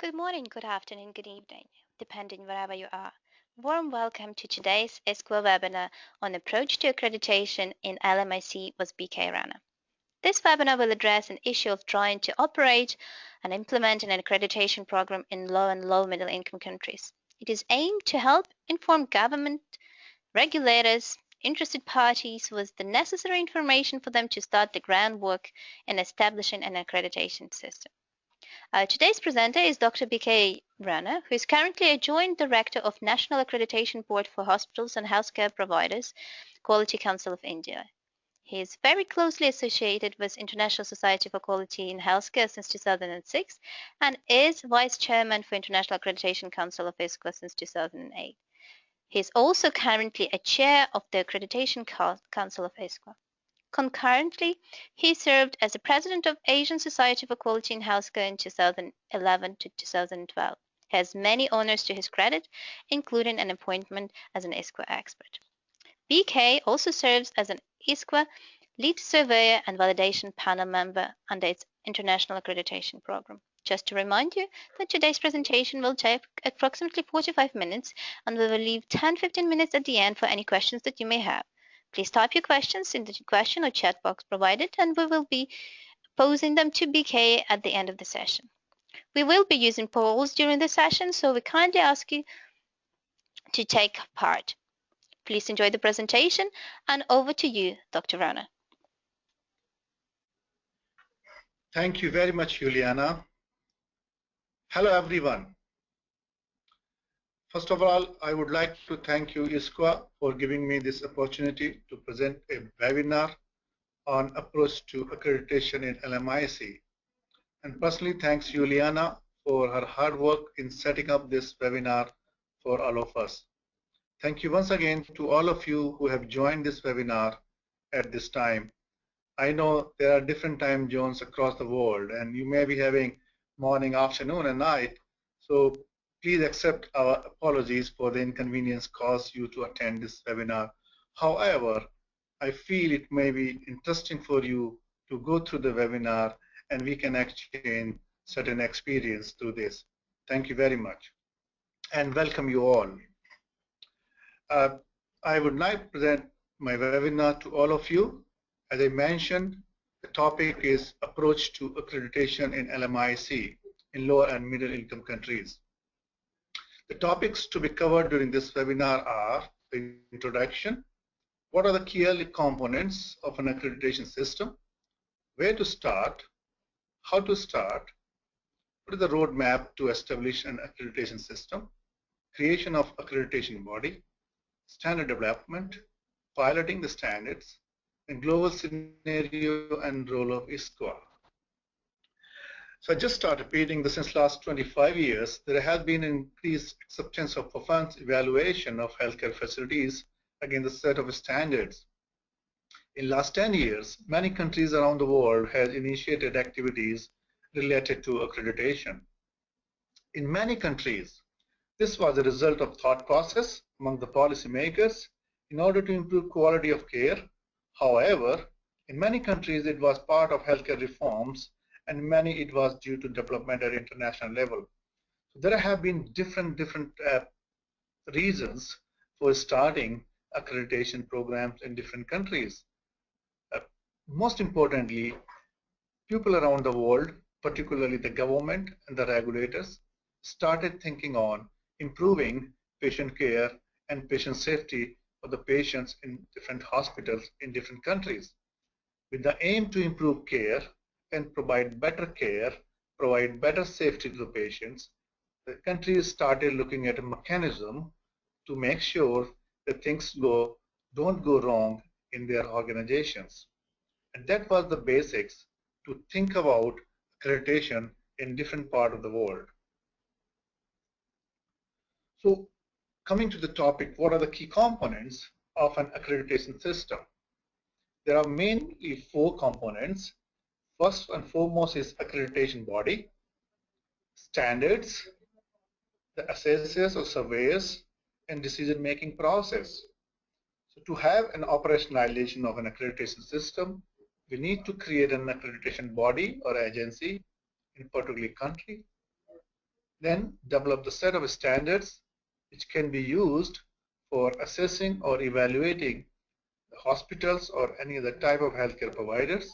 Good morning, good afternoon, good evening, depending wherever you are. Warm welcome to today's ISQA webinar on approach to accreditation in LMIC with BK Rana. This webinar will address an issue of trying to operate and implement an accreditation program in low and low middle income countries. It is aimed to help inform government, regulators, interested parties with the necessary information for them to start the groundwork in establishing an accreditation system. Today's presenter is Dr. BK Rana, who is currently a Joint Director of National Accreditation Board for Hospitals and Healthcare Providers, Quality Council of India. He is very closely associated with International Society for Quality in Healthcare since 2006 and is Vice Chairman for International Accreditation Council of ISQA since 2008. He is also currently a Chair of the Accreditation Council of ISQA. Concurrently, he served as the president of Asian Society for Quality in Healthcare in 2011 to 2012. He has many honors to his credit, including an appointment as an ISQA expert. BK also serves as an ISQA lead surveyor and validation panel member under its international accreditation program. Just to remind you that today's presentation will take approximately 45 minutes, and we will leave 10-15 minutes at the end for any questions that you may have. Please type your questions in the question or chat box provided, and we will be posing them to BK at the end of the session. We will be using polls during the session, so we kindly ask you to take part. Please enjoy the presentation, and over to you, Dr. Rana. Thank you very much, Juliana. Hello, everyone. First of all, I would like to thank you, ISQA, for giving me this opportunity to present a webinar on approach to accreditation in LMIC. And personally, thanks Juliana for her hard work in setting up this webinar for all of us. Thank you once again to all of you who have joined this webinar at this time. I know there are different time zones across the world, and you may be having morning, afternoon, and night. So please accept our apologies for the inconvenience caused you to attend this webinar. However, I feel it may be interesting for you to go through the webinar, and we can exchange certain experience through this. Thank you very much, and welcome you all. I would like to present my webinar to all of you. As I mentioned, the topic is approach to accreditation in LMIC in lower and middle income countries. The topics to be covered during this webinar are the introduction, what are the key early components of an accreditation system, where to start, how to start, what is the roadmap to establish an accreditation system, creation of accreditation body, standard development, piloting the standards, and global scenario and role of ISQA. So I just start repeating this. Since last 25 years, there has been increased acceptance of performance evaluation of healthcare facilities against a set of standards. In last 10 years, many countries around the world have initiated activities related to accreditation. In many countries, this was a result of thought process among the policymakers in order to improve quality of care. However, in many countries, it was part of healthcare reforms, and many it was due to development at international level. So there have been different reasons for starting accreditation programs in different countries. Most importantly, people around the world, particularly the government and the regulators, started thinking on improving patient care and patient safety for the patients in different hospitals in different countries. With the aim to improve care and provide better care, provide better safety to the patients, the countries started looking at a mechanism to make sure that things don't go wrong in their organizations. And that was the basics to think about accreditation in different parts of the world. So coming to the topic, what are the key components of an accreditation system? There are mainly 4 components. First and foremost is accreditation body, standards, the assessors or surveyors, and decision-making process. So to have an operationalization of an accreditation system, we need to create an accreditation body or agency in a particular country. then develop the set of standards which can be used for assessing or evaluating the hospitals or any other type of healthcare providers.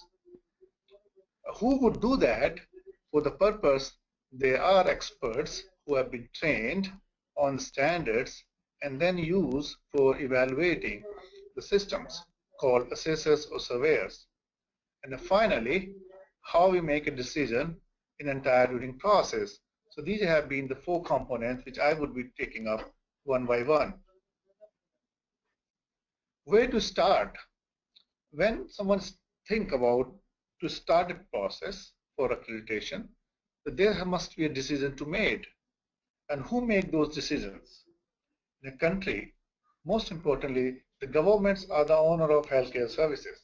Who would do that? For the purpose, there are experts who have been trained on standards and then use for evaluating the systems, called assessors or surveyors. And then finally, how we make a decision in entire during process. So these have been the four components which I would be taking up one by one. Where to start? When someone think about to start a process for accreditation, there must be a decision to made. And who make those decisions? In a country, most importantly, the governments are the owner of healthcare services.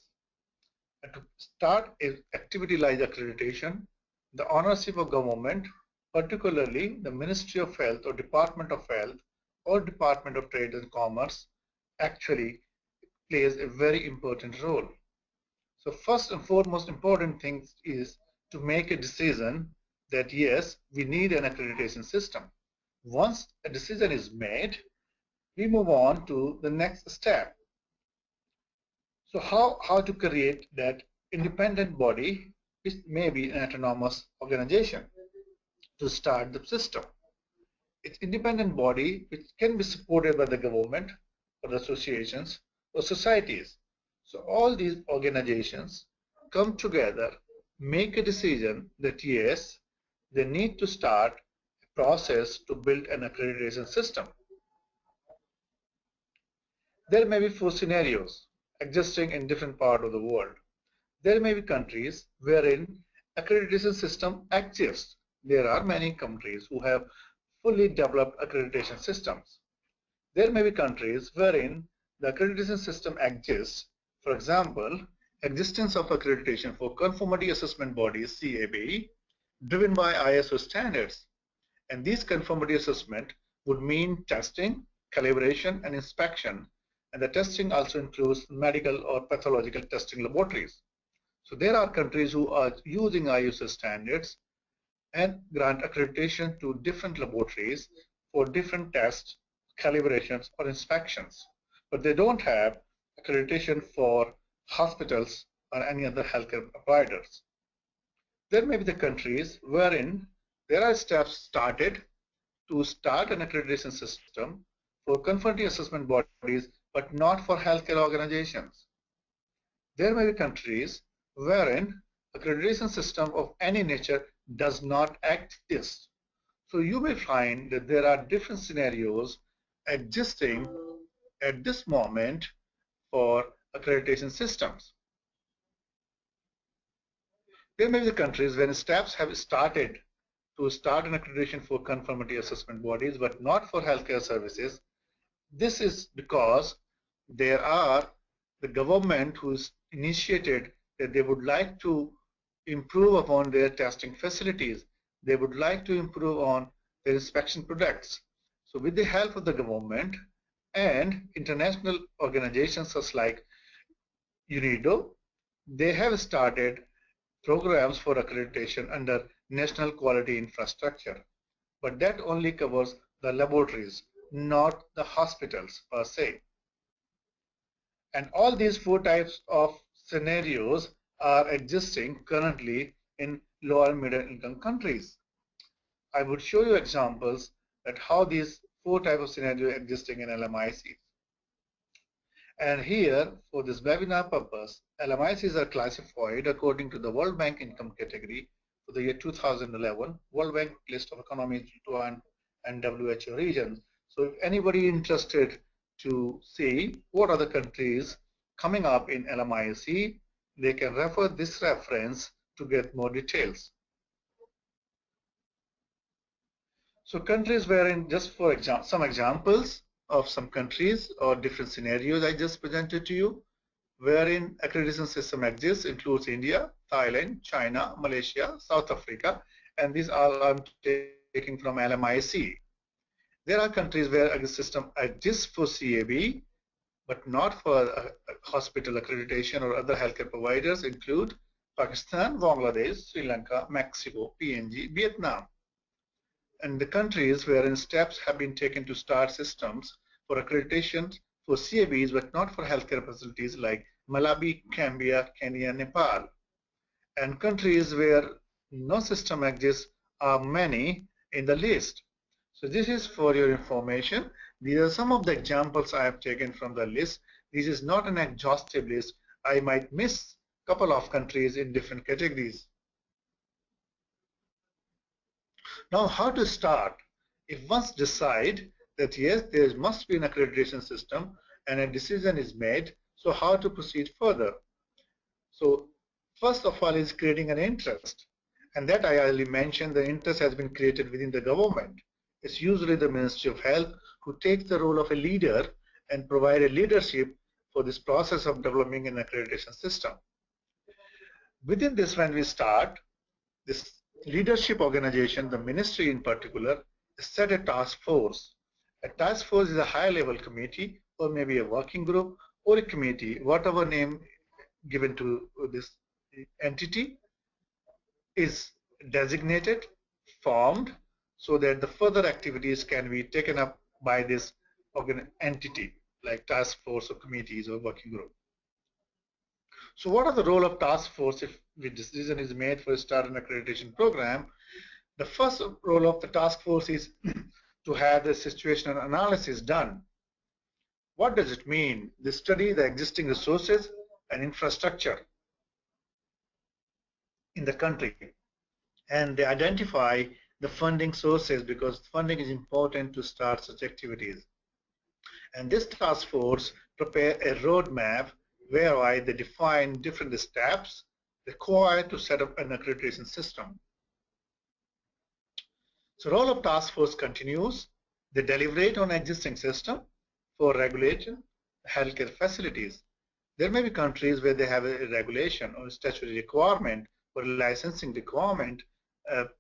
And to start an activity like accreditation, the ownership of government, particularly the Ministry of Health or Department of Health or Department of Trade and Commerce, actually plays a very important role. So first and foremost important thing is to make a decision that yes, we need an accreditation system. Once a decision is made, we move on to the next step. So how to create that independent body, which may be an autonomous organization, to start the system. It's independent body which can be supported by the government or the associations or societies. So all these organizations come together, make a decision that yes, they need to start a process to build an accreditation system. There may be four scenarios existing in different parts of the world. There may be countries wherein accreditation system exists. There are many countries who have fully developed accreditation systems. There may be countries wherein the accreditation system exists. For example, existence of accreditation for conformity assessment bodies, CAB, driven by ISO standards. And these conformity assessment would mean testing, calibration, and inspection. And the testing also includes medical or pathological testing laboratories. So there are countries who are using ISO standards and grant accreditation to different laboratories for different tests, calibrations, or inspections. But they don't have accreditation for hospitals or any other healthcare providers. There may be the countries wherein there are steps started to start an accreditation system for conformity assessment bodies, but not for healthcare organizations. There may be countries wherein accreditation system of any nature does not exist. So you may find that there are different scenarios existing at this moment for accreditation systems. There may be countries when steps have started to start an accreditation for conformity assessment bodies, but not for healthcare services. This is because there are the government who's initiated that they would like to improve upon their testing facilities. They would like to improve on their inspection products. So with the help of the government and international organizations such like UNIDO, they have started programs for accreditation under National Quality Infrastructure. But that only covers the laboratories, not the hospitals per se. And all these four types of scenarios are existing currently in lower and middle income countries. I would show you examples that how these four types of scenarios are existing in LMICs. And here, for this webinar purpose, LMICs are classified according to the World Bank income category for the year 2011, World Bank list of economies and WHO regions. So if anybody interested to see what are the countries coming up in LMIC, they can refer this reference to get more details. So countries wherein, just for example, some examples of some countries or different scenarios I just presented to you, wherein accreditation system exists, includes India, Thailand, China, Malaysia, South Africa, and these all I'm taking from LMIC. There are countries where a system exists for CAB, but not for hospital accreditation or other healthcare providers, include Pakistan, Bangladesh, Sri Lanka, Mexico, PNG, Vietnam. and the countries wherein steps have been taken to start systems for accreditation for CABs but not for healthcare facilities like Malawi, Gambia, Kenya, Nepal. And countries where no system exists are many in the list. So this is for your information. These are some of the examples I have taken from the list. This is not an exhaustive list. I might miss a couple of countries in different categories. Now, how to start? If once decide that yes, there must be an accreditation system and a decision is made, so how to proceed further? So first of all is creating an interest. And that I already mentioned, the interest has been created within the government. It's usually the Ministry of Health who takes the role of a leader and provide a leadership for this process of developing an accreditation system. Within this, when we start, this leadership organization, the ministry in particular, set a task force. A task force is a high-level committee or maybe a working group or a committee, whatever name given to this entity is designated, formed, so that the further activities can be taken up by this entity, like task force or committees or working group. So what are the role of task force if the decision is made for a start an accreditation program? The first role of the task force is to have the situational analysis done. What does it mean? They study the existing resources and infrastructure in the country, and they identify the funding sources because funding is important to start such activities. And this task force prepare a roadmap whereby they define different steps required to set up an accreditation system. So role of task force continues. They deliberate on existing system for regulation healthcare facilities. There may be countries where they have a regulation or a statutory requirement or a licensing requirement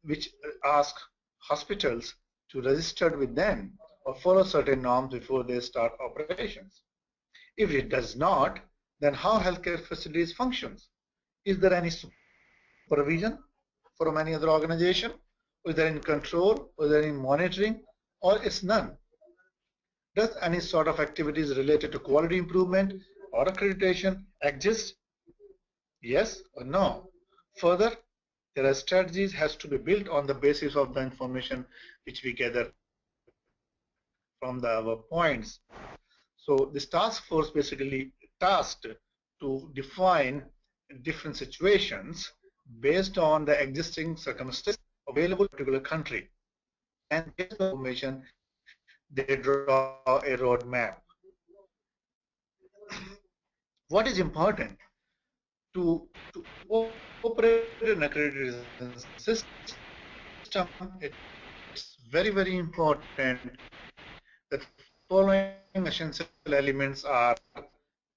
which ask hospitals to register with them or follow certain norms before they start operations. If it does not, then how healthcare facilities functions? Is there any supervision from any other organization? Is there any control? Is there any monitoring? Or it's none? Does any sort of activities related to quality improvement or accreditation exist? Yes or no? Further, there are strategies has to be built on the basis of the information which we gather from our points. So this task force basically tasked to define different situations based on the existing circumstances available in a particular country. And based on information, they draw a roadmap. What is important to operate an accreditation system? It's very, very important that following essential elements are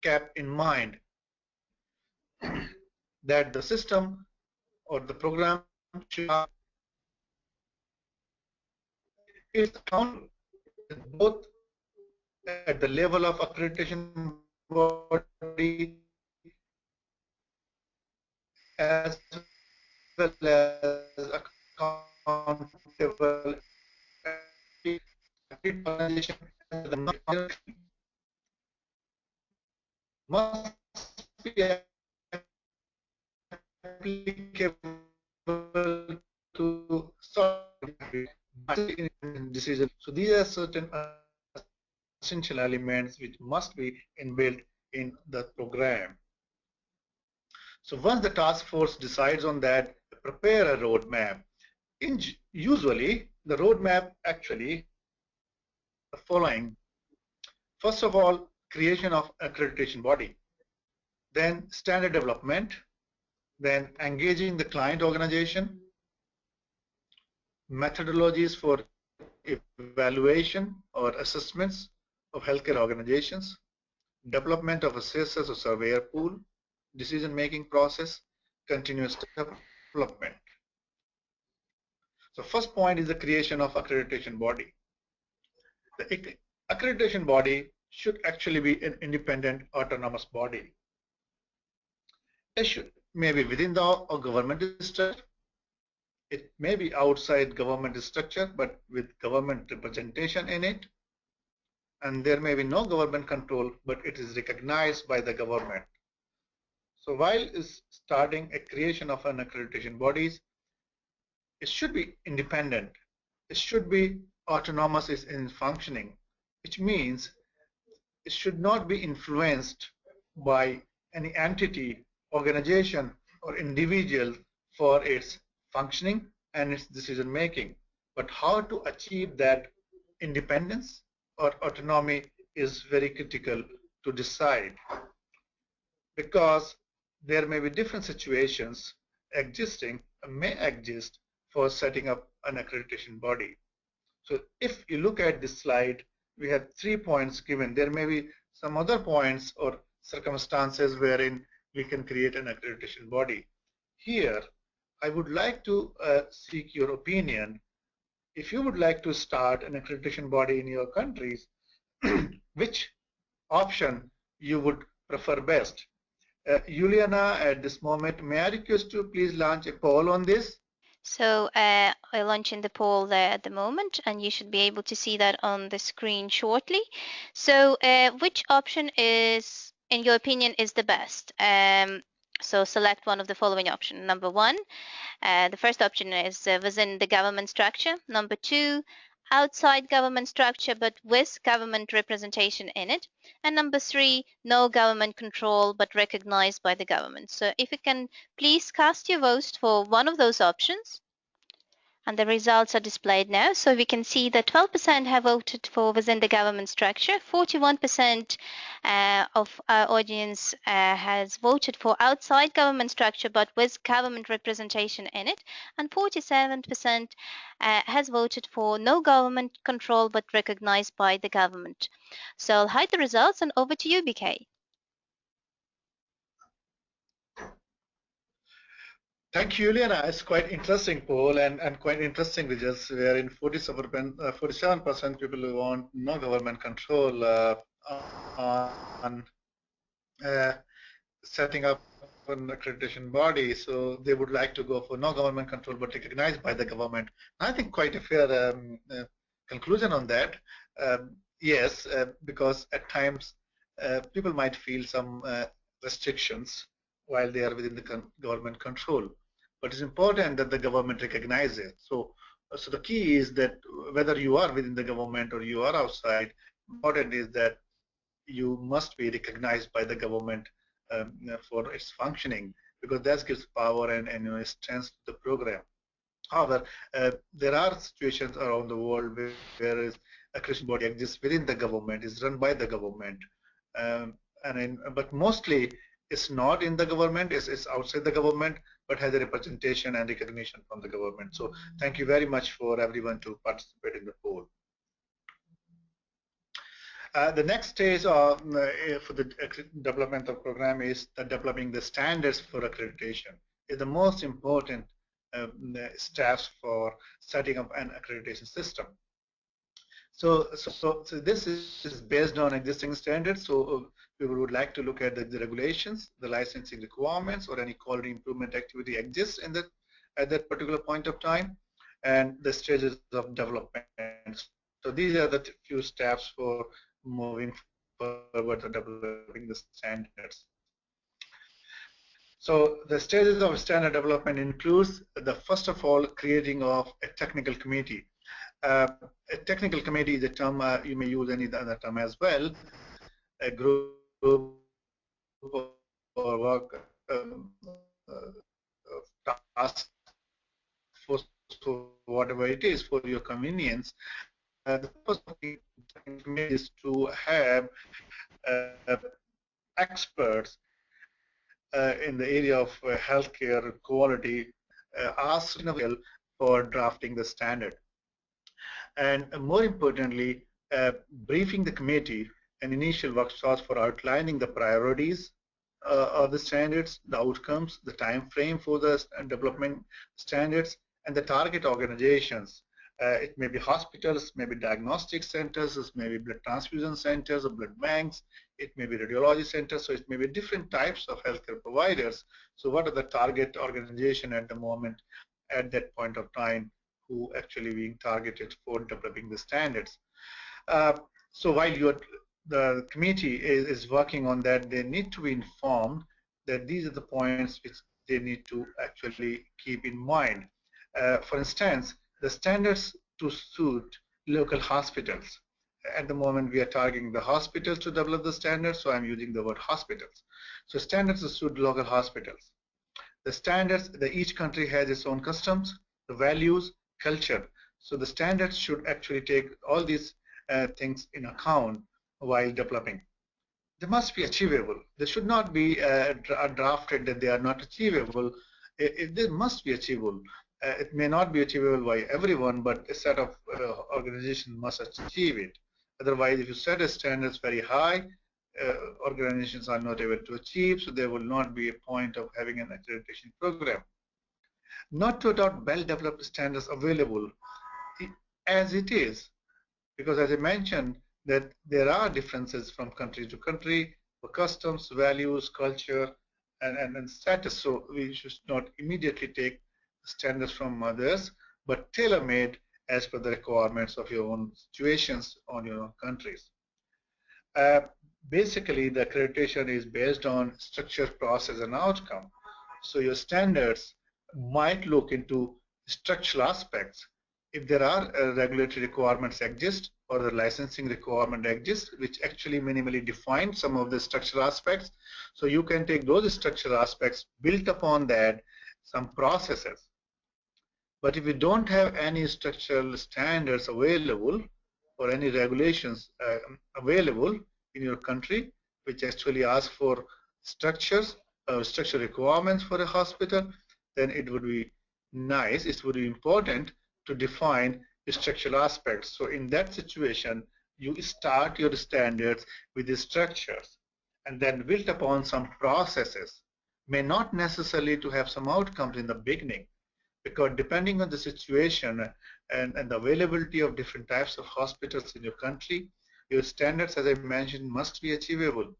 kept in mind. That the system or the program should is accountable both at the level of accreditation body as well as accountable organization must be applicable to decision. So these are certain essential elements which must be inbuilt in the program. So once the task force decides on that, prepare a roadmap. Usually, the roadmap actually the following. First of all, creation of accreditation body, then standard development, then engaging the client organization, methodologies for evaluation or assessments of healthcare organizations, development of assessors or surveyor pool, decision-making process, continuous development. So first point is the creation of accreditation body. The accreditation body should actually be an independent autonomous body. It should maybe within the government structure It may be outside government structure, but with government representation in it. And there may be no government control, but it is recognized by the government. So while is starting a creation of an accreditation bodies, it should be independent. It should be autonomous in functioning, which means it should not be influenced by any entity, organization, or individual for its functioning and its decision making. But how to achieve that independence or autonomy is very critical to decide, because there may be different situations existing may exist for setting up an accreditation body. So if you look at this slide, we have 3 points given. There may be some other points or circumstances wherein we can create an accreditation body. Here, I would like to seek your opinion. If you would like to start an accreditation body in your countries, which option you would prefer best? Juliana, at this moment, may I request you please launch a poll on this? So I'm launching the poll there at the moment, and you should be able to see that on the screen shortly. So which option is, in your opinion, is the best? So select one of the following options. Number one, the first option is within the government structure. Number two, outside government structure but with government representation in it. And number three, no government control but recognized by the government. So if you can please cast your votes for one of those options. And the results are displayed now. So we can see that 12% have voted for within the government structure, 41% of our audience has voted for outside government structure but with government representation in it, and 47% has voted for no government control but recognized by the government. So I'll hide the results and over to you, BK. Thank you, Juliana. It's quite interesting poll and quite interesting results, wherein 47% people want no government control on setting up an accreditation body. So they would like to go for no government control but recognized by the government. I think quite a fair conclusion on that. Yes, because at times people might feel some restrictions while they are within the government control. But it's important that the government recognizes it. So the key is that whether you are within the government or you are outside, important is that you must be recognized by the government for its functioning, because that gives power and strength to the program. However, there are situations around the world where a Christian body exists within the government, is run by the government, but mostly it's not in the government, it's outside the government, but has a representation and recognition from the government. So thank you very much for everyone to participate in the poll. The next stage for the development of program is developing the standards for accreditation. Is the most important steps for setting up an accreditation system. So this is based on existing standards. So we would like to look at the regulations, the licensing requirements, or any quality improvement activity exists in at that particular point of time, and the stages of development. So these are the few steps for moving forward to developing the standards. So the stages of standard development includes the first of all creating of a technical committee. A technical committee is a term you may use any other term as well. A group or work task force, whatever it is for your convenience. The purpose of the committee is to have experts in the area of healthcare quality asked for drafting the standard. And more importantly, briefing the committee an initial workshops for outlining the priorities of the standards, the outcomes, the time frame for the development standards, and the target organizations. It may be hospitals, maybe diagnostic centers, it may be blood transfusion centers or blood banks, it may be radiology centers, so it may be different types of healthcare providers. So what are the target organization at the moment? at that point of time who actually being targeted for developing the standards. Uh, so while the committee is working on that, they need to be informed that these are the points which they need to actually keep in mind. For instance, the standards to suit local hospitals. At the moment, we are targeting the hospitals to develop the standards, so I'm using the word hospitals. So standards to suit local hospitals. The standards, each country has its own customs, the values, culture. So the standards should actually take all these things in account while developing. They must be achievable. They should not be drafted that they are not achievable. They must be achievable. It may not be achievable by everyone, but a set of organizations must achieve it. Otherwise, if you set a standards very high, organizations are not able to achieve, so there will not be a point of having an accreditation program. Not to adopt well-developed standards available as it is, because as I mentioned, that there are differences from country to country for customs, values, culture, and status. So we should not immediately take standards from others, but tailor-made as per the requirements of your own situations on your own countries. Uh, Basically, the accreditation is based on structure, process, and outcome. So your standards might look into structural aspects. If there are regulatory requirements exist or the licensing requirement exists, which actually minimally define some of the structural aspects, so you can take those structural aspects, built upon that some processes. But if you don't have any structural standards available or any regulations available in your country, which actually ask for structures, structural requirements for a hospital, then it would be nice, it would be important to define the structural aspects. So in that situation, you start your standards with the structures and then built upon some processes, may not necessarily to have some outcomes in the beginning, because depending on the situation and the availability of different types of hospitals in your country, your standards, as I mentioned, must be achievable.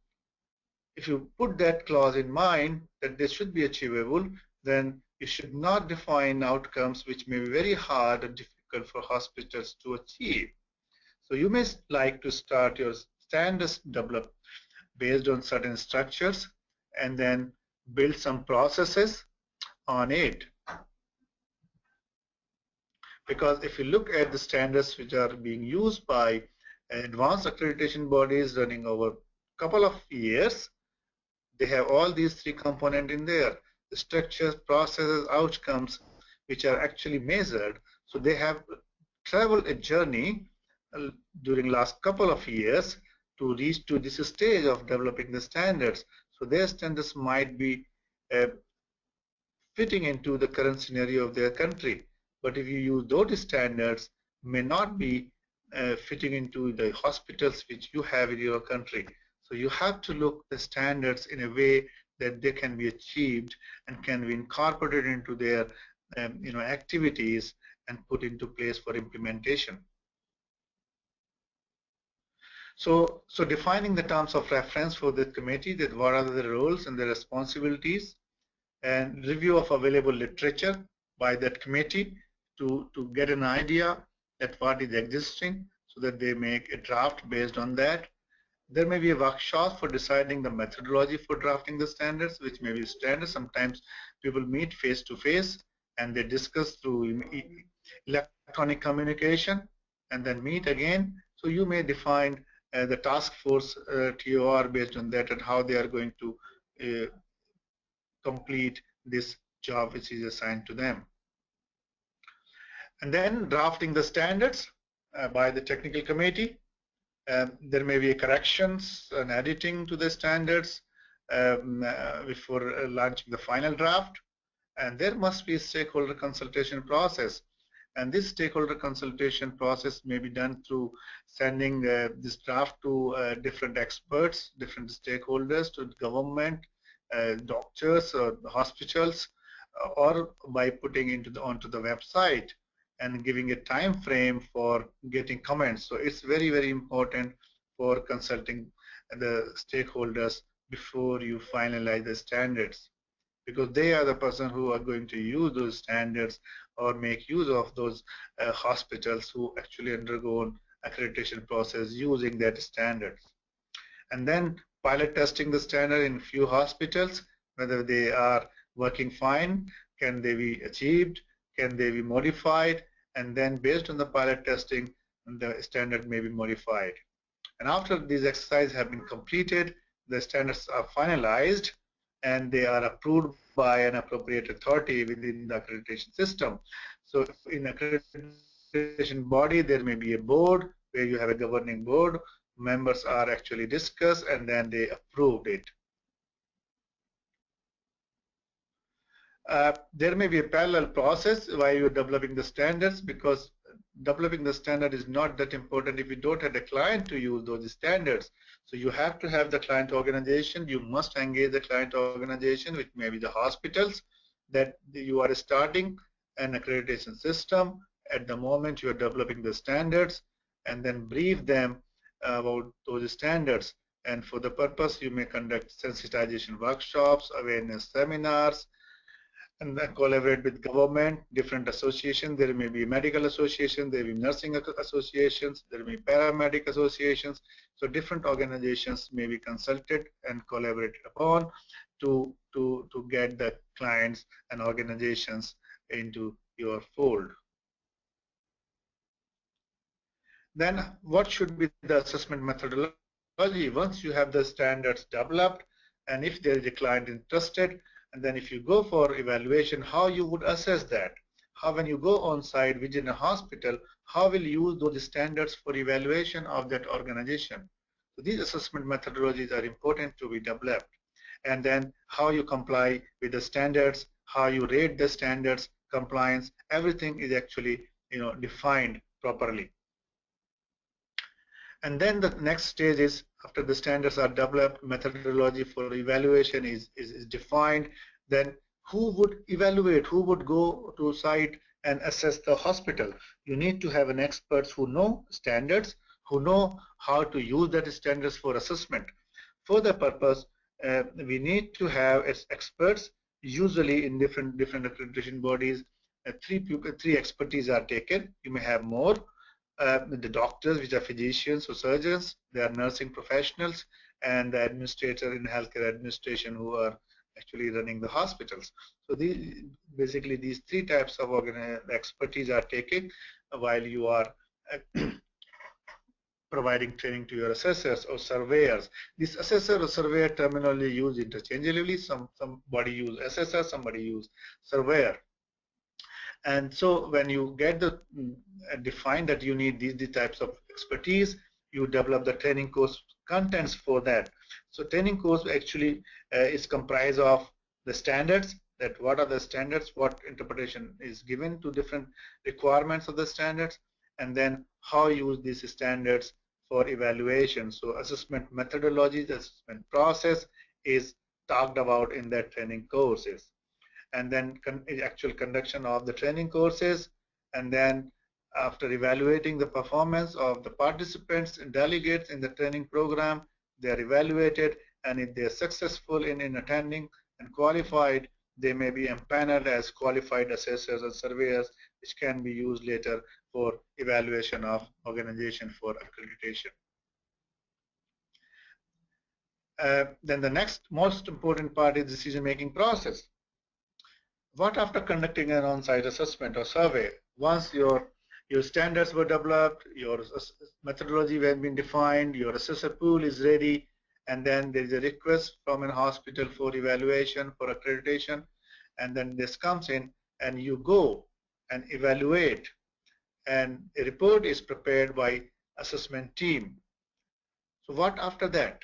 If you put that clause in mind that they should be achievable, then you should not define outcomes which may be very hard and difficult for hospitals to achieve. So you may like to start your standards develop based on certain structures and then build some processes on it. Because if you look at the standards which are being used by advanced accreditation bodies running over a couple of years, they have all these three components in there: the structures, processes, outcomes, which are actually measured. So they have traveled a journey during last couple of years to reach to this stage of developing the standards. So their standards might be uh, fitting into the current scenario of their country. But if you use those standards, may not be fitting into the hospitals which you have in your country. So you have to look the standards in a way that they can be achieved and can be incorporated into their activities and put into place for implementation. So defining the terms of reference for the committee, that what are the roles and the responsibilities, and review of available literature by that committee to get an idea that what is existing so that they make a draft based on that. There may be a workshop for deciding the methodology for drafting the standards, which may be standard. Sometimes people meet face to face and they discuss through electronic communication and then meet again. So you may define the task force TOR based on that and how they are going to complete this job which is assigned to them. And then drafting the standards by the technical committee. There may be corrections and editing to the standards before launching the final draft. And there must be a stakeholder consultation process. And this stakeholder consultation process may be done through sending this draft to different experts, different stakeholders, to government, doctors, or hospitals, or by putting onto the website and giving a time frame for getting comments. So it's very, very important for consulting the stakeholders before you finalize the standards, because they are the person who are going to use those standards or make use of those hospitals who actually undergo accreditation process using that standards. And then pilot testing the standard in few hospitals, whether they are working fine, can they be achieved, can they be modified, and then based on the pilot testing, the standard may be modified. And after these exercises have been completed, the standards are finalized and they are approved by an appropriate authority within the accreditation system. So in accreditation body, there may be a board where you have a governing board. Members are actually discussed and then they approved it. There may be a parallel process while you're developing the standards, because developing the standard is not that important if you don't have the client to use those standards. So you have to have the client organization. You must engage the client organization, which may be the hospitals that you are starting an accreditation system. At the moment you are developing the standards, and then brief them about those standards. And for the purpose, you may conduct sensitization workshops, awareness seminars, and then collaborate with government, different associations. There may be medical associations, there may be nursing associations, there may be paramedic associations. So different organizations may be consulted and collaborated upon to get the clients and organizations into your fold. Then what should be the assessment methodology? Once you have the standards developed, and if there is a client interested, and then if you go for evaluation, how you would assess that? How, when you go on site within a hospital, how will you use those standards for evaluation of that organization? So these assessment methodologies are important to be developed. And then how you comply with the standards, how you rate the standards, compliance, everything is actually defined properly. And then the next stage is, after the standards are developed, methodology for evaluation is defined, then who would evaluate, who would go to site and assess the hospital? You need to have an experts who know standards, who know how to use that standards for assessment. For the purpose, we need to have experts. Usually in different accreditation bodies, three expertise are taken. You may have more. The doctors, which are physicians or surgeons, they are nursing professionals, and the administrator in healthcare administration who are actually running the hospitals. So basically these three types of expertise are taken while you are providing training to your assessors or surveyors. This assessor or surveyor terminology used interchangeably. Somebody use assessor, somebody use surveyor. And so when you get the define that you need these types of expertise, you develop the training course contents for that. So training course actually is comprised of the standards, that what are the standards, what interpretation is given to different requirements of the standards, and then how use these standards for evaluation. So assessment methodology, the assessment process is talked about in that training courses. And then actual conduction of the training courses, and then after evaluating the performance of the participants and delegates in the training program, they are evaluated, and if they are successful in attending and qualified, they may be empaneled as qualified assessors and surveyors, which can be used later for evaluation of organization for accreditation. Then the next most important part is decision-making process. What after conducting an on-site assessment or survey? Once your standards were developed, your methodology has been defined, your assessor pool is ready, and then there is a request from a hospital for evaluation, for accreditation, and then this comes in and you go and evaluate, and a report is prepared by assessment team. So what after that?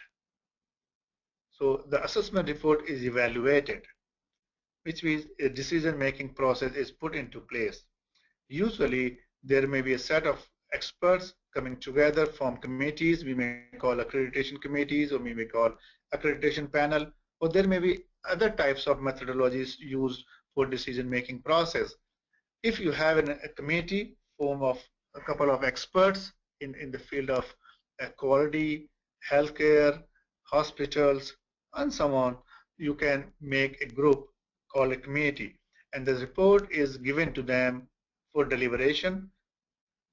So the assessment report is evaluated, which means a decision-making process is put into place. Usually, there may be a set of experts coming together from committees. We may call accreditation committees, or we may call accreditation panel, or there may be other types of methodologies used for decision-making process. If you have a committee form of a couple of experts in the field of quality, healthcare, hospitals, and so on, you can make a group called a committee, and the report is given to them for deliberation.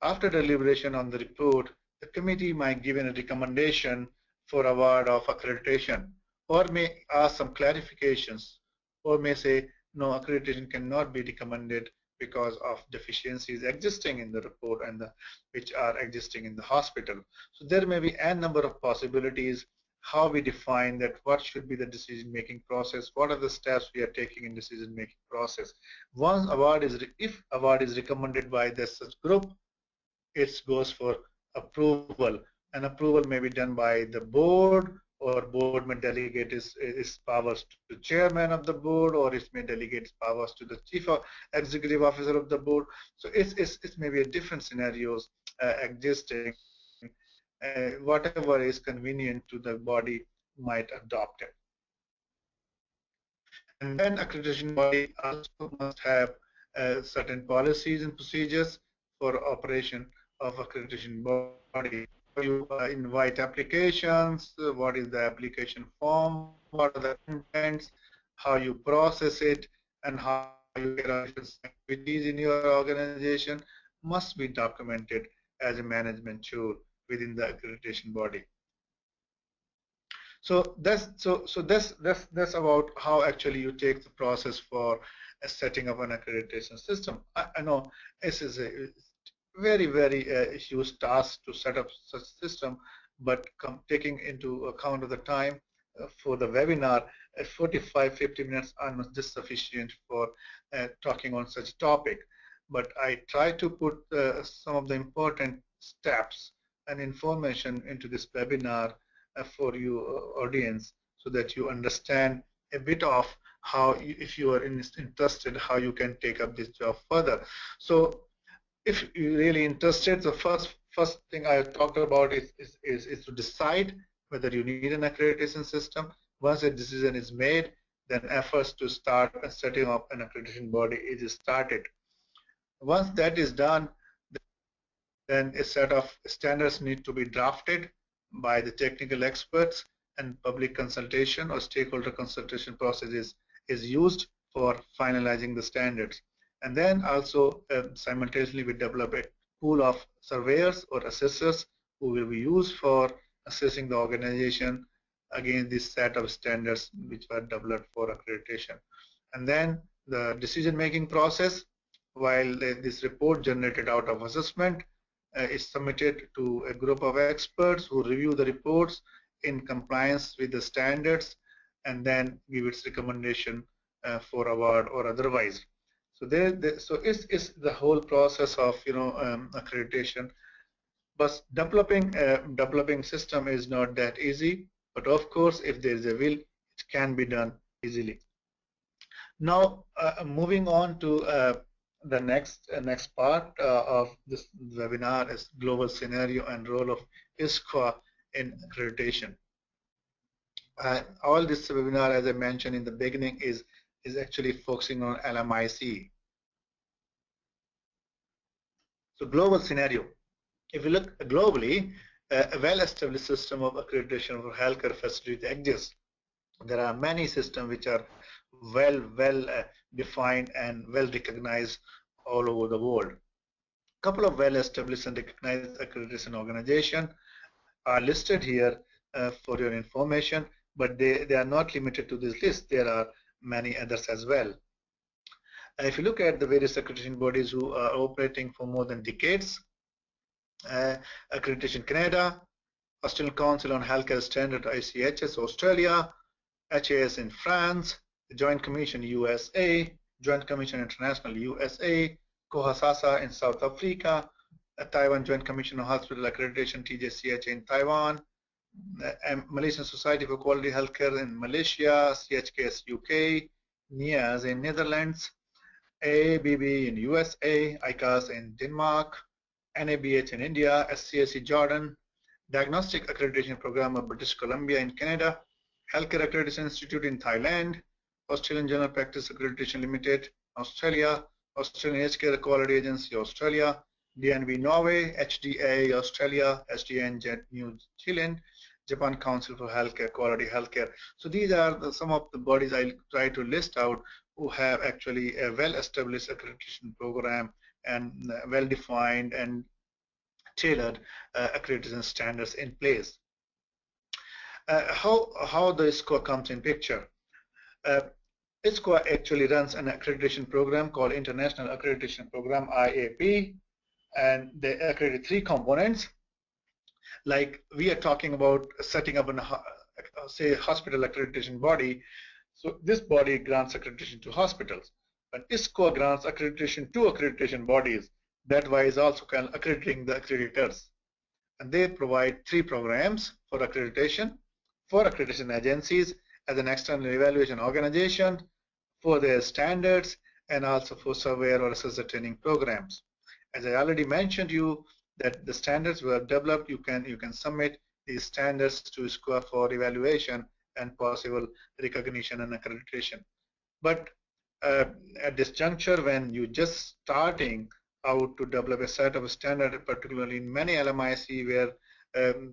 After deliberation on the report, the committee might give a recommendation for award of accreditation, or may ask some clarifications, or may say no, accreditation cannot be recommended because of deficiencies existing in the report and which are existing in the hospital. So there may be n number of possibilities how we define that what should be the decision-making process, what are the steps we are taking in decision-making process. Once award is, if award is recommended by this group, it goes for approval, and approval may be done by the board, or board may delegate its powers to chairman of the board, or it may delegate its powers to the chief executive officer of the board. So it's maybe a different scenarios existing. Whatever is convenient to the body might adopt it. And then accreditation body also must have certain policies and procedures for operation of accreditation body. How you invite applications, what is the application form, what are the contents, how you process it, and how you carry out different activities in your organization must be documented as a management tool within the accreditation body. So that's about how actually you take the process for setting up an accreditation system. I know this is a very huge task to set up such system, but taking into account of the time for the webinar, 45-50 minutes are not just sufficient for talking on such topic. But I try to put some of the important steps and information into this webinar for you audience, so that you understand a bit of how, if you are interested, how you can take up this job further. So if you're really interested, the first thing I talked about is to decide whether you need an accreditation system. Once a decision is made, then efforts to start setting up an accreditation body is started. Once that is done, then a set of standards need to be drafted by the technical experts, and public consultation or stakeholder consultation process is used for finalizing the standards. And then also simultaneously we develop a pool of surveyors or assessors who will be used for assessing the organization against this set of standards which were developed for accreditation. And then the decision-making process, while this report generated out of assessment is submitted to a group of experts who review the reports in compliance with the standards, and then give its recommendation for award or otherwise. So so it's the whole process of accreditation. But developing system is not that easy. But of course, if there is a will, it can be done easily. Now, moving on to the next part of this webinar is global scenario and role of ISQA in accreditation. All this webinar, as I mentioned in the beginning, is actually focusing on LMIC. So global scenario. If you look globally, a well-established system of accreditation for healthcare facilities exists. There are many systems which are well defined and well recognized all over the world. A couple of well established and recognized accreditation organizations are listed here for your information, but they are not limited to this list. There are many others as well. If you look at the various accreditation bodies who are operating for more than decades, Accreditation Canada, Australian Council on Healthcare Standard ICHS Australia, HAS in France, the Joint Commission USA, Joint Commission International USA, COHASASA in South Africa, Taiwan Joint Commission on Hospital Accreditation TJCH in Taiwan, Malaysian Society for Quality Healthcare in Malaysia, CHKS UK, NIAS in Netherlands, AABB in USA, ICAS in Denmark, NABH in India, SCSE Jordan, Diagnostic Accreditation Program of British Columbia in Canada, Healthcare Accreditation Institute in Thailand, Australian General Practice Accreditation Limited, Australia, Australian Aged Care Quality Agency, Australia, DNV Norway, HDA Australia, SDN New Zealand, Japan Council for Healthcare, Quality Healthcare. So these are some of the bodies I try to list out who have actually a well-established accreditation program and well-defined and tailored accreditation standards in place. How the score comes in picture. ISCO actually runs an accreditation program called International Accreditation Program, IAP, and they accredit 3 components. Like we are talking about setting up a say hospital accreditation body. So this body grants accreditation to hospitals, but ISCO grants accreditation to accreditation bodies. That way is also accrediting the accreditors. And they provide 3 programs for accreditation, for accreditation agencies as an external evaluation organization, for their standards, and also for surveyor or assessor training programs. As I already mentioned you that the standards were developed, you can submit these standards to ISCO for evaluation and possible recognition and accreditation. But at this juncture, when you just starting out to develop a set of standard, particularly in many LMIC where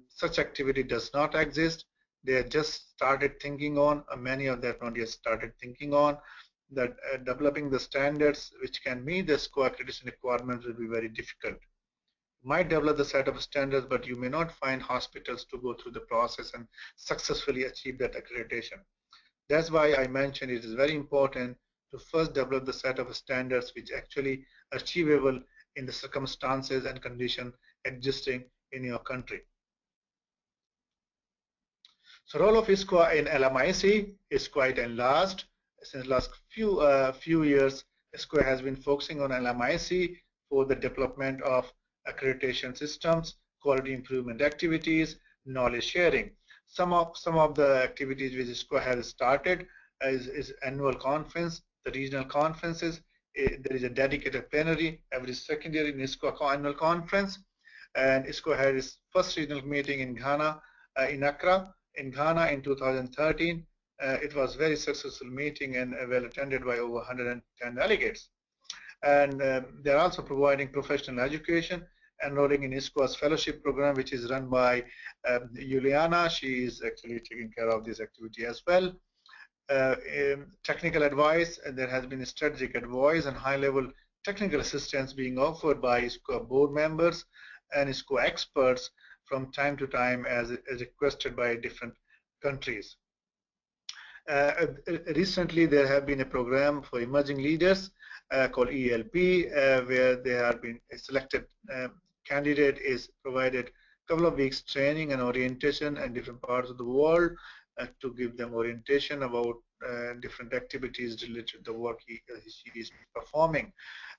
such activity does not exist, they just started thinking on, many of them not yet started thinking on, that developing the standards which can meet the ISCO accreditation requirements will be very difficult. You might develop the set of standards, but you may not find hospitals to go through the process and successfully achieve that accreditation. That's why I mentioned it is very important to first develop the set of standards which actually achievable in the circumstances and condition existing in your country. So role of ISCO in LMIC is quite enlarged. Since last few years, ISCO has been focusing on LMIC for the development of accreditation systems, quality improvement activities, knowledge sharing. Some of the activities which ISCO has started is annual conference, the regional conferences. There is a dedicated plenary every second year in ISCO annual conference, and ISCO had its first regional meeting in Ghana, in Accra, in Ghana in 2013. It was a very successful meeting and well attended by over 110 delegates. And they're also providing professional education, enrolling in ISCO's fellowship program, which is run by Juliana. She is actually taking care of this activity as well. Technical advice, and there has been strategic advice and high-level technical assistance being offered by ISCO board members and ISCO experts from time to time as requested by different countries. Recently, there have been a program for emerging leaders called ELP, where they have been a selected candidate is provided a couple of weeks training and orientation in different parts of the world to give them orientation about different activities related to the work she is performing.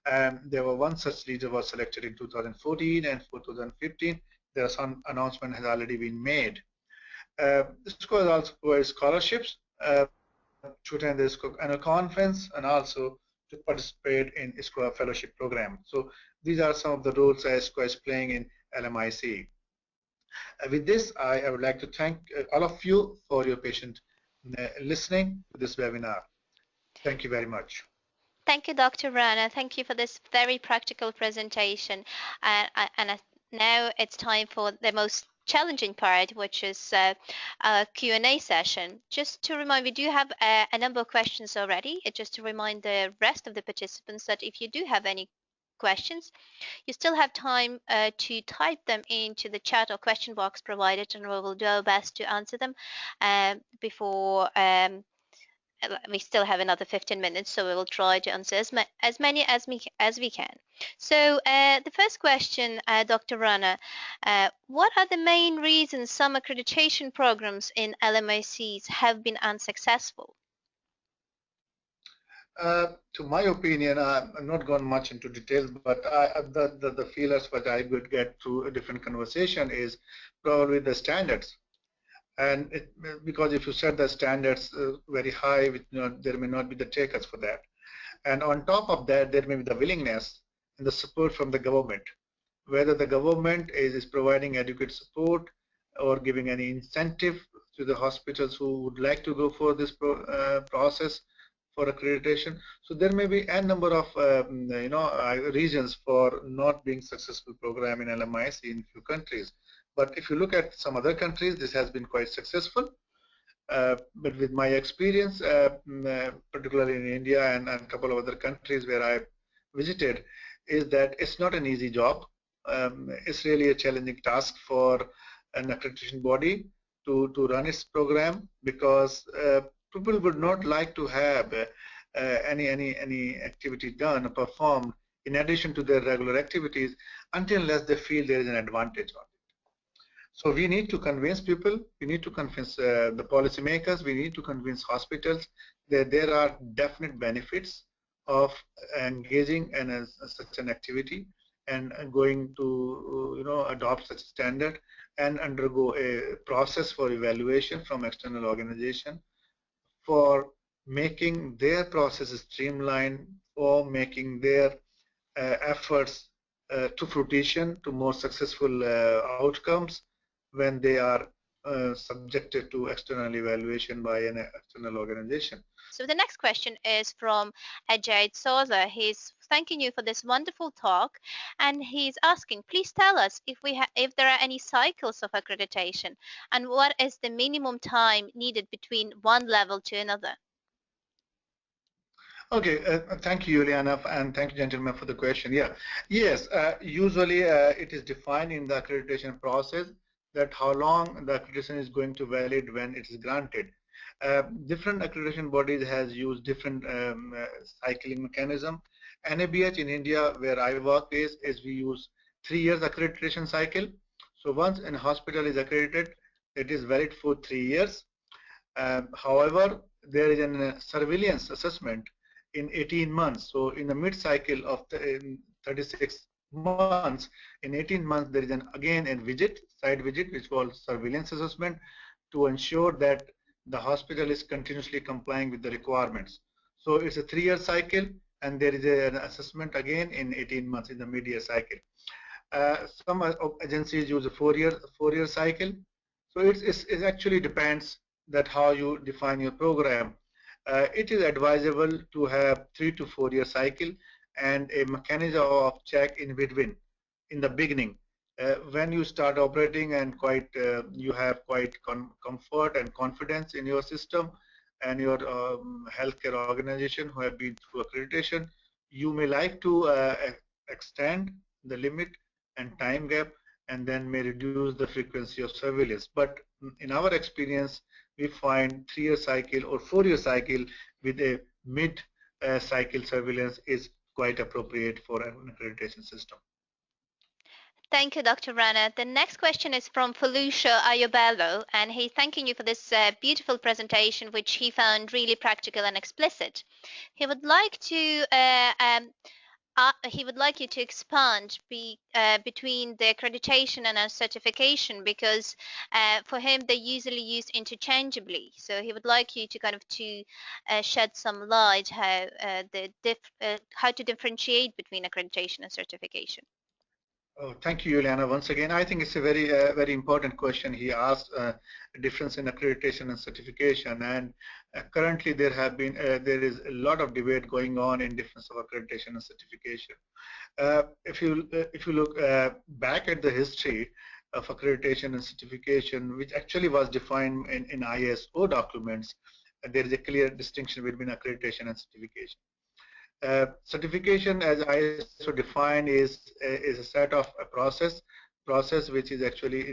There were one such leader was selected in 2014, and for 2015, there are some announcement has already been made. ISCO has also provided scholarships to attend the ISCO annual conference and also to participate in ISCO fellowship program. So these are some of the roles that ISCO is playing in LMIC. With this, I would like to thank all of you for your patient listening to this webinar. Thank you very much. Thank you, Dr. Rana. Thank you for this very practical presentation. And now it's time for the most challenging part, which is a Q&A session. Just to remind, we do have a number of questions already. Just to remind the rest of the participants that if you do have any questions, you still have time to type them into the chat or question box provided, and we will do our best to answer them before we still have another 15 minutes, so we will try to answer as many as we can. So the first question, Dr. Rana, what are the main reasons some accreditation programs in LMICs have been unsuccessful? To my opinion, I'm not going much into details, but the feelers that I would get through a different conversation is probably the standards. And because if you set the standards very high, there may not be the takers for that. And on top of that, there may be the willingness and the support from the government. Whether the government is providing adequate support or giving any incentive to the hospitals who would like to go for this process for accreditation. So there may be a number of reasons for not being successful program in LMIC in few countries. But if you look at some other countries, this has been quite successful. But with my experience, particularly in India and a couple of other countries where I visited, is that it's not an easy job. It's really a challenging task for an accreditation body to run its program, because people would not like to have any activity done or performed in addition to their regular activities unless they feel there is an advantage on it. So we need to convince people, we need to convince the policymakers, we need to convince hospitals that there are definite benefits of engaging in such an activity and going to adopt such standard and undergo a process for evaluation from external organization for making their processes streamlined, or making their efforts to fruition, to more successful outcomes when they are subjected to external evaluation by an external organization. So the next question is from Ajay Souza. He's thanking you for this wonderful talk, and he's asking, please tell us if there are any cycles of accreditation, and what is the minimum time needed between one level to another? Okay, thank you, Juliana, and thank you, gentlemen, for the question. Yeah, yes, usually it is defined in the accreditation process that how long the accreditation is going to valid when it is granted. Different accreditation bodies has used different cycling mechanism. NABH in India, where I work, is we use 3 years accreditation cycle. So once a hospital is accredited, it is valid for 3 years. However, there is a surveillance assessment in 18 months. So in the mid-cycle of 36 months, in 18 months, there is again a side visit, which called surveillance assessment, to ensure that the hospital is continuously complying with the requirements. So it's a 3-year cycle, and there is an assessment again in 18 months in the mid-year cycle. Some agencies use a 4-year cycle. So it actually depends that how you define your program. It is advisable to have 3 to 4 year cycle and a mechanism of check in between in the beginning. When you start operating and you have quite comfort and confidence in your system and your healthcare organization who have been through accreditation, you may like to extend the limit and time gap, and then may reduce the frequency of surveillance. But in our experience, we find 3-year cycle or 4-year cycle with a mid cycle surveillance is quite appropriate for an accreditation system. Thank you, Dr. Rana. The next question is from Felicia Ayobello, and he's thanking you for this beautiful presentation, which he found really practical and explicit. He would like to he would like you to expand between the accreditation and a certification, because for him they usually used interchangeably. So he would like you to kind of shed some light how to differentiate between accreditation and certification. Oh, thank you, Juliana. Once again, I think it's a very important question. He asked the difference in accreditation and certification, and currently there is a lot of debate going on in difference of accreditation and certification. If you look back at the history of accreditation and certification, which actually was defined in ISO documents, there is a clear distinction between accreditation and certification. Certification, as ISO defined, is a set of a process which is actually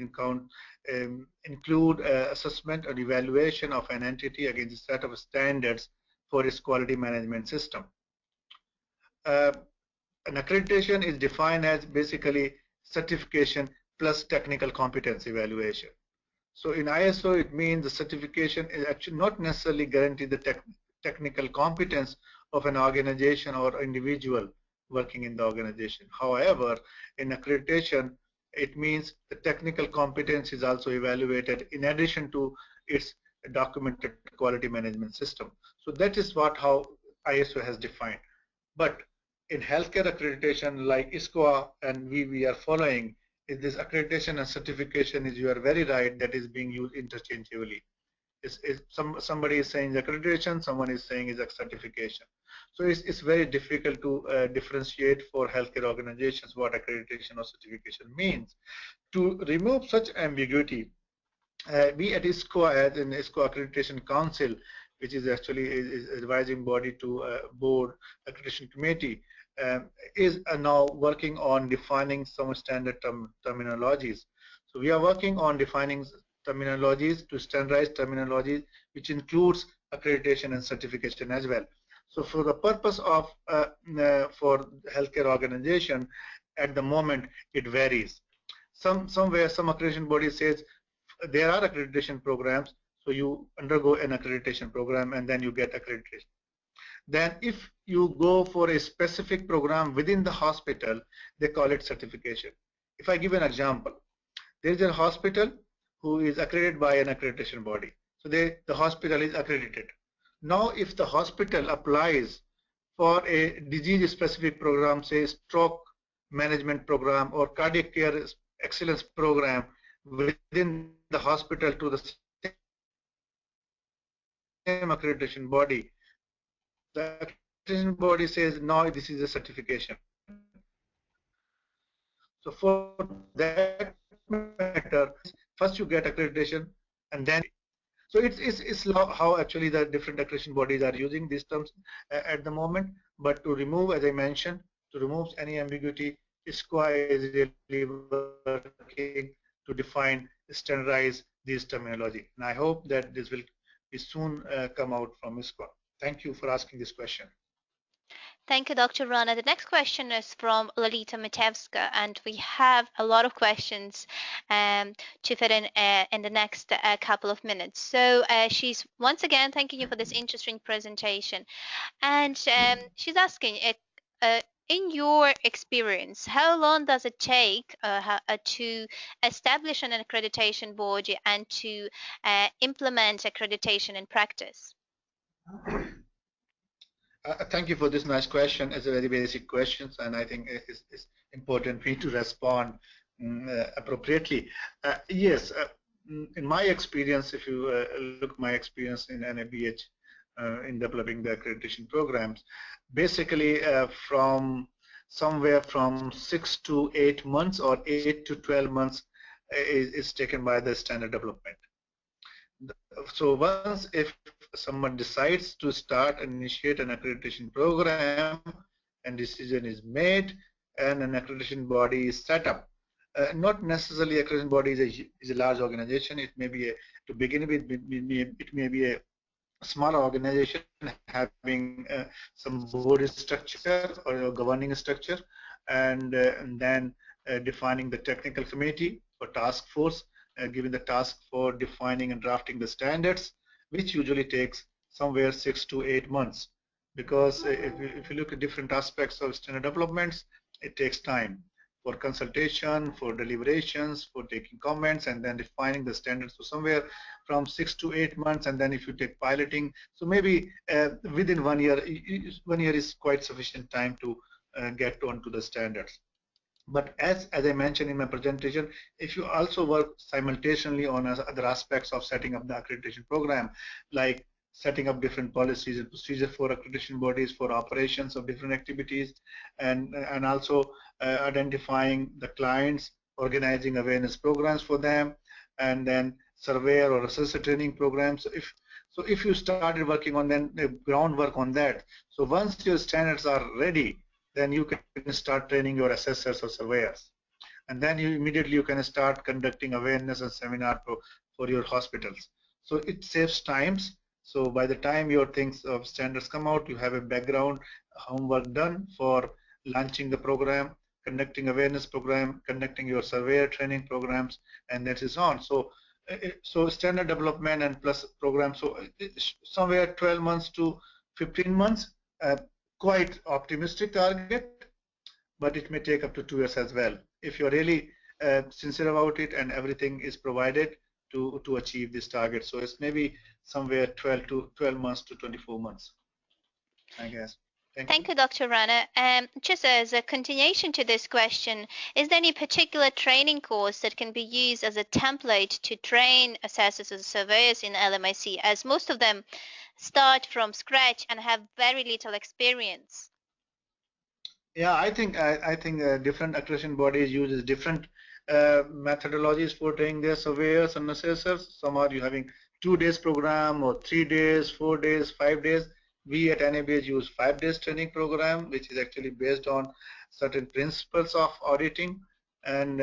include assessment and evaluation of an entity against a set of standards for its quality management system. An accreditation is defined as basically certification plus technical competence evaluation. So in ISO, it means the certification is actually not necessarily guarantee the technical competence of an organization or individual working in the organization. However, in accreditation, it means the technical competence is also evaluated in addition to its documented quality management system. So that is how ISO has defined. But in healthcare accreditation, like ISCOA and we are following, is this accreditation and certification is, you are very right, that is being used interchangeably. Somebody is saying accreditation, someone is saying is a certification. So it's very difficult to differentiate for healthcare organizations what accreditation or certification means. To remove such ambiguity, we at ISCO, as in ISCO Accreditation Council, which is actually is advising body to board accreditation committee, is now working on defining some standard terminologies. So we are working on defining terminologies to standardize terminologies, which includes accreditation and certification as well. So for the purpose of for healthcare organization, at the moment it varies. Somewhere some accreditation body says there are accreditation programs, so you undergo an accreditation program and then you get accreditation. Then if you go for a specific program within the hospital, they call it certification. If I give an example, there is a hospital who is accredited by an accreditation body. So the hospital is accredited. Now if the hospital applies for a disease-specific program, say stroke management program or cardiac care excellence program within the hospital to the same accreditation body, the accreditation body says, no, this is a certification. So for that matter, first you get accreditation, and then you get certification. So it's how actually the different accreditation bodies are using these terms at the moment. But to remove, as I mentioned, to remove any ambiguity, ISQA is really working to define, standardize these terminology. And I hope that this will be soon come out from ISQA. Thank you for asking this question. Thank you, Dr. Rana. The next question is from Lolita Matevska, and we have a lot of questions to fit in the next couple of minutes. So she's once again thanking you for this interesting presentation, and she's asking, in your experience, how long does it take to establish an accreditation body and to implement accreditation in practice? Thank you for this nice question. It's a very basic question, and I think it's important for me to respond appropriately. Yes, in my experience, if you look at my experience in NABH in developing the accreditation programs, basically from somewhere from 6 to 8 months or 8 to 12 months is taken by the standard development. So once if someone decides to start and initiate an accreditation program and decision is made and an accreditation body is set up, not necessarily accreditation body is a large organization. It may be to begin with, it may be a smaller organization having some board structure or a governing structure, and then defining the technical committee or task force, giving the task for defining and drafting the standards, which usually takes somewhere 6 to 8 months. Because if you look at different aspects of standard developments, it takes time for consultation, for deliberations, for taking comments, and then defining the standards. So somewhere from 6 to 8 months, and then if you take piloting, so maybe within 1 year, 1 year is quite sufficient time to get onto the standards. But as I mentioned in my presentation, if you also work simultaneously on other aspects of setting up the accreditation program, like setting up different policies and procedures for accreditation bodies for operations of different activities, and also identifying the clients, organizing awareness programs for them, and then surveyor or assessor training programs. So if you started working on then the groundwork on that, so once your standards are ready, then you can start training your assessors or surveyors, and then you immediately can start conducting awareness and seminar for your hospitals. So it saves times. So by the time your things of standards come out, you have a background homework done for launching the program, conducting awareness program, conducting your surveyor training programs, and that is on. So so standard development and plus program, so somewhere 12 months to 15 months, quite optimistic target, but it may take up to 2 years as well if you're really sincere about it and everything is provided to achieve this target. So it's maybe somewhere 12 months to 24 months, I guess. Thank you, Dr. Rana. Just as a continuation to this question, is there any particular training course that can be used as a template to train assessors and surveyors in LMIC, as most of them start from scratch and have very little experience? Yeah, I think different accreditation bodies uses different methodologies for training their surveyors and assessors. Some are you having 2 days program or 3 days, 4 days, 5 days. We at NABS use 5 days training program, which is actually based on certain principles of auditing and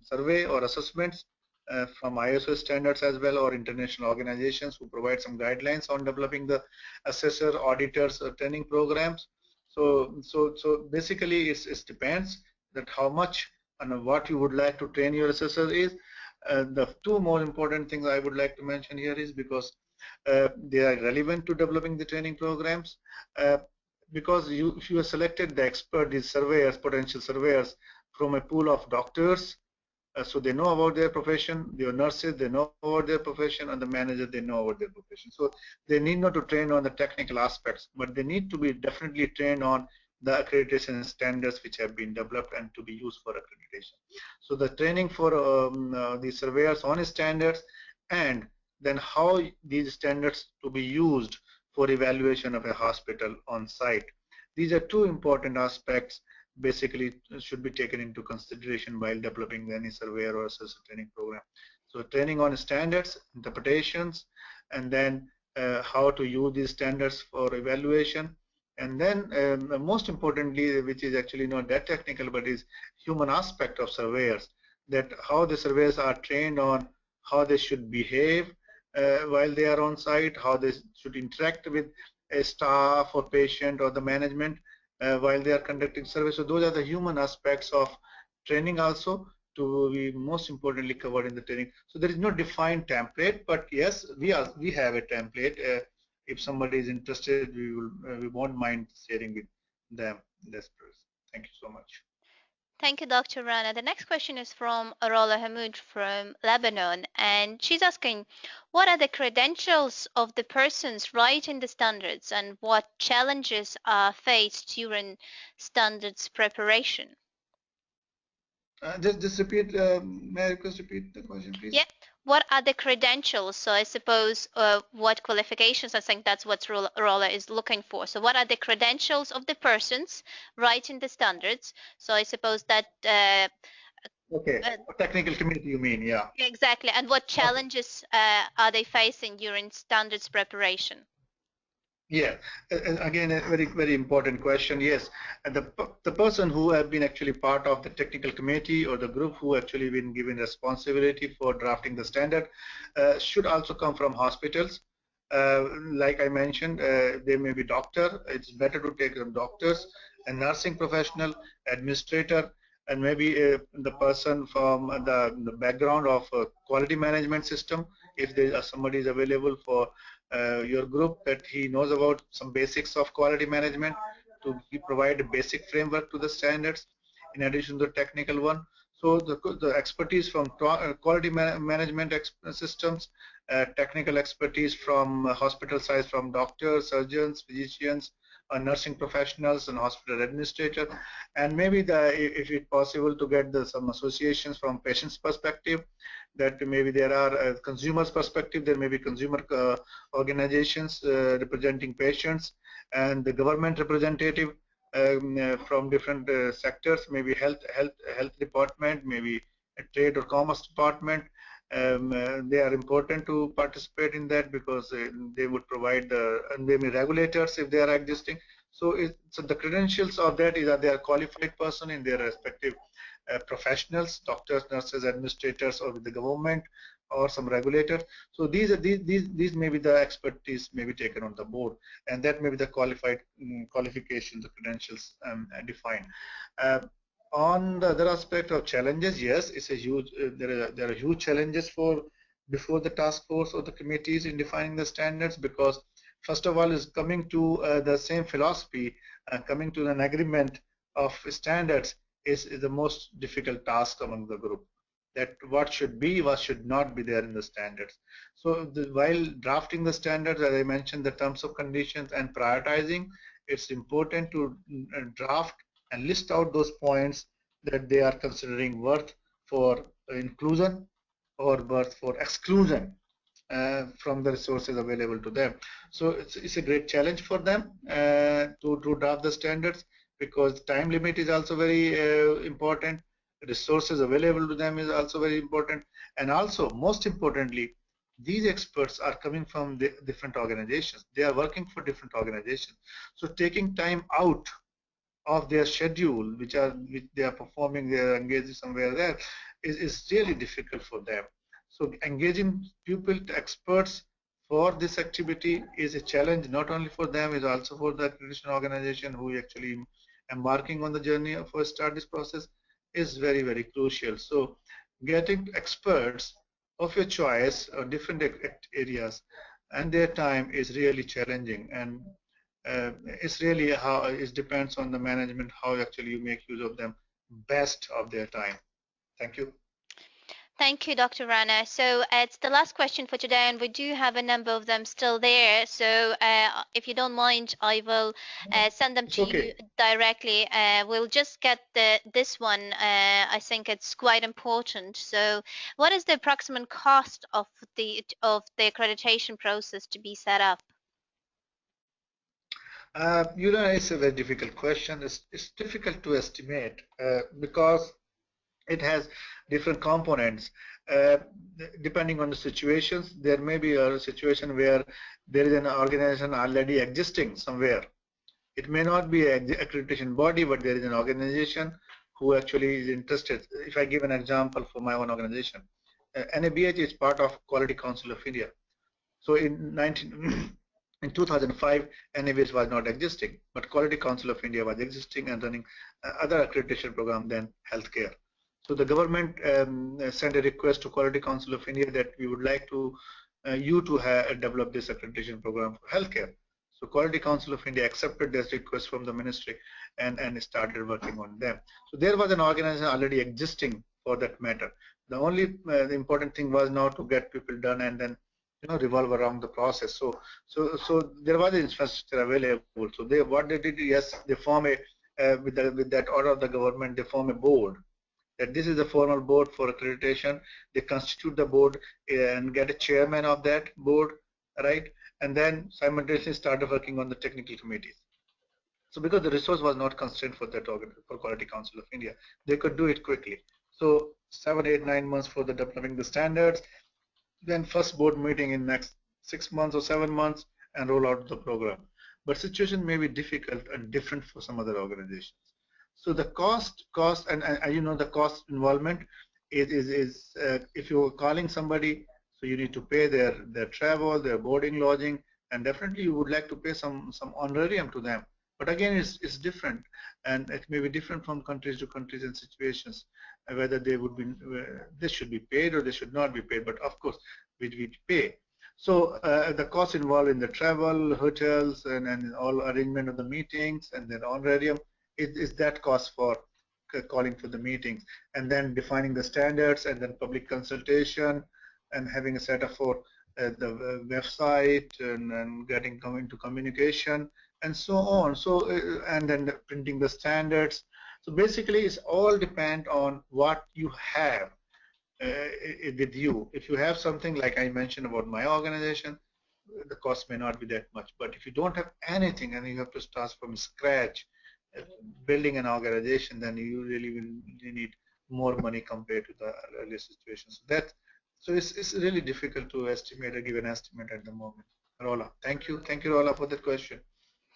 survey or assessments from ISO standards as well, or international organizations who provide some guidelines on developing the assessor auditors training programs. So basically, it depends that how much and what you would like to train your assessor is. The two more important things I would like to mention here is because they are relevant to developing the training programs. Because if you have selected the expert, these surveyors, potential surveyors from a pool of doctors, so they know about their profession, their nurses, they know about their profession, and the manager, they know about their profession. So they need not to train on the technical aspects, but they need to be definitely trained on the accreditation standards which have been developed and to be used for accreditation. So the training for the surveyors on standards, and then how these standards to be used for evaluation of a hospital on site. These are two important aspects basically should be taken into consideration while developing any surveyor or assessor training program. So training on standards, interpretations, and then how to use these standards for evaluation. And then most importantly, which is actually not that technical, but is human aspect of surveyors, that how the surveyors are trained on how they should behave while they are on site, how they should interact with a staff or patient or the management, while they are conducting survey. So those are the human aspects of training also to be most importantly covered in the training. So there is no defined template, but yes, we have a template. If somebody is interested, we won't mind sharing with them this. Thank you so much. Thank you, Dr. Rana. The next question is from Arola Hamoud from Lebanon, and she's asking, what are the credentials of the persons writing the standards and what challenges are faced during standards preparation? Just repeat, may I request repeat the question, please? Yeah. What are the credentials? So I suppose what qualifications, I think that's what Rola is looking for. So what are the credentials of the persons writing the standards? So I suppose that Okay, technical community you mean, yeah. exactly. And what Okay. challenges are they facing during standards preparation? Yeah, again, a very important question. Yes, and the person who have been actually part of the technical committee or the group who actually been given responsibility for drafting the standard should also come from hospitals. Like I mentioned, they may be doctor. It's better to take them doctors, a nursing professional, administrator, and maybe the person from the background of quality management system. If there somebody is available for your group that he knows about some basics of quality management to provide a basic framework to the standards in addition to the technical one. So the expertise from quality management systems, technical expertise from hospital sides, from doctors, surgeons, physicians, nursing professionals, and hospital administrator, and maybe if it's possible to get some associations from patients' perspective, that maybe there are consumers' perspective, there may be consumer organizations representing patients, and the government representative from different sectors, maybe health department, maybe a trade or commerce department. They are important to participate in that because they would provide and maybe regulators if they are existing. So the credentials of that is that they are qualified person in their respective professionals, doctors, nurses, administrators, or with the government or some regulator. So these may be the expertise may be taken on the board, and that may be the qualifications, the credentials defined. On the other aspect of challenges, yes, it's a huge. There are huge challenges for before the task force or the committees in defining the standards, because first of all is coming to the same philosophy, coming to an agreement of standards is the most difficult task among the group. That what should be, what should not be there in the standards. So while drafting the standards, as I mentioned, the terms of conditions and prioritizing it's important to draft and list out those points that they are considering worth for inclusion or worth for exclusion from the resources available to them. So it's a great challenge for them to draft the standards, because time limit is also very important. Resources available to them is also very important. And also, most importantly, these experts are coming from the different organizations. They are working for different organizations. So taking time out of their schedule, which they are performing, they are engaged somewhere there, is really difficult for them. So engaging people, experts for this activity is a challenge not only for them, is also for the accreditation organization who actually embarking on the journey of start this process is very, very crucial. So getting experts of your choice or different areas and their time is really challenging, and it's really how it depends on the management how actually you make use of them best of their time. Thank you. Thank you, Dr. Rana. So it's the last question for today, and we do have a number of them still there. So if you don't mind, I will send them It's to you okay. directly. We'll just get this one. I think it's quite important. So, what is the approximate cost of the accreditation process to be set up? It's a very difficult question. It's difficult to estimate because it has different components. Uh, Depending on the situations, there may be a situation where there is an organization already existing somewhere. It may not be an accreditation body, but there is an organization who actually is interested. If I give an example for my own organization, NABH is part of Quality Council of India. So in 2005, NABH was not existing, but Quality Council of India was existing and running other accreditation program than healthcare. So the government sent a request to Quality Council of India that we would like to you to develop this accreditation program for healthcare. So Quality Council of India accepted this request from the ministry and started working on them. So there was an organization already existing for that matter. The only the important thing was now to get people done and then revolve around the process. So there was infrastructure available. So what they did, yes, they form a with that order of the government, they form a board, that this is the formal board for accreditation. They constitute the board and get a chairman of that board, right? And then simultaneously start working on the technical committees. So because the resource was not constrained for that for Quality Council of India, they could do it quickly. So 7, 8, 9 months for the developing the standards, then first board meeting in next 6 months or 7 months and roll out the program. But situation may be difficult and different for some other organizations. So the cost and the cost involvement is if you're calling somebody, so you need to pay their travel, their boarding, lodging, and definitely you would like to pay some honorarium to them. But again, it's different, and it may be different from countries to countries and situations, whether they should be paid or they should not be paid. But of course, we pay. So the cost involved in the travel, hotels, and all arrangement of the meetings, and then honorarium is that cost for calling for the meetings, and then defining the standards, and then public consultation, and having a setup for the website, and getting into communication, and so on. So and then printing the standards. So basically, it's all depend on what you have with you. If you have something like I mentioned about my organization, the cost may not be that much. But if you don't have anything and you have to start from scratch, uh, building an organization, then you really will need more money compared to the earlier situations. So it's really difficult to estimate or give an estimate at the moment. Rola, thank you, Rola, for that question.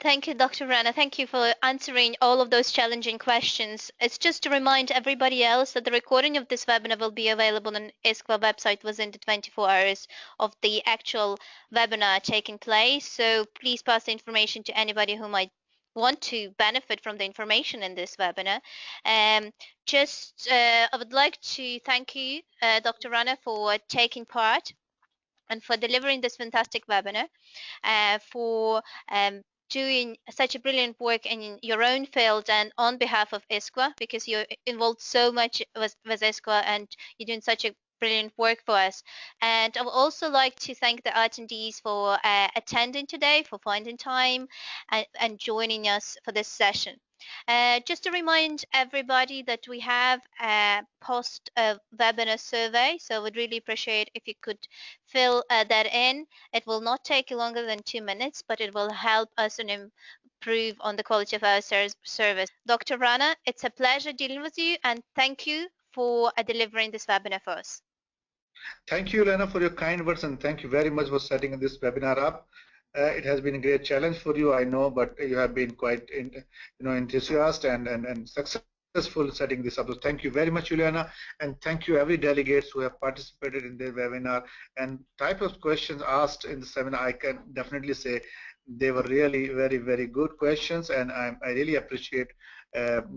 Thank you, Dr. Rana. Thank you for answering all of those challenging questions. It's just to remind everybody else that the recording of this webinar will be available on ISQA website within the 24 hours of the actual webinar taking place. So please pass the information to anybody who might want to benefit from the information in this webinar. I would like to thank you, Dr. Rana, for taking part and for delivering this fantastic webinar, for doing such a brilliant work in your own field and on behalf of ISQA, because you're involved so much with ISQA and you're doing such a brilliant work for us. And I would also like to thank the attendees for attending today, for finding time and joining us for this session. Just to remind everybody that we have a post webinar survey, so we'd really appreciate if you could fill that in. It will not take longer than 2 minutes, but it will help us and improve on the quality of our service. Dr. Rana, it's a pleasure dealing with you, and thank you for delivering this webinar for us. Thank you, Lena, for your kind words, and thank you very much for setting this webinar up. It has been a great challenge for you, I know, but you have been quite, enthusiastic and successful setting this up. So thank you very much, Juliana, and thank you every delegates who have participated in the webinar. And type of questions asked in the seminar, I can definitely say they were really very good questions, and I really appreciate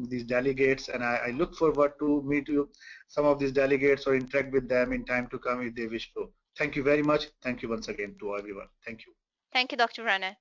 these delegates, and I look forward to meet you, some of these delegates, or interact with them in time to come if they wish to. Thank you very much. Thank you once again to everyone. Thank you. Thank you, Dr. Rana.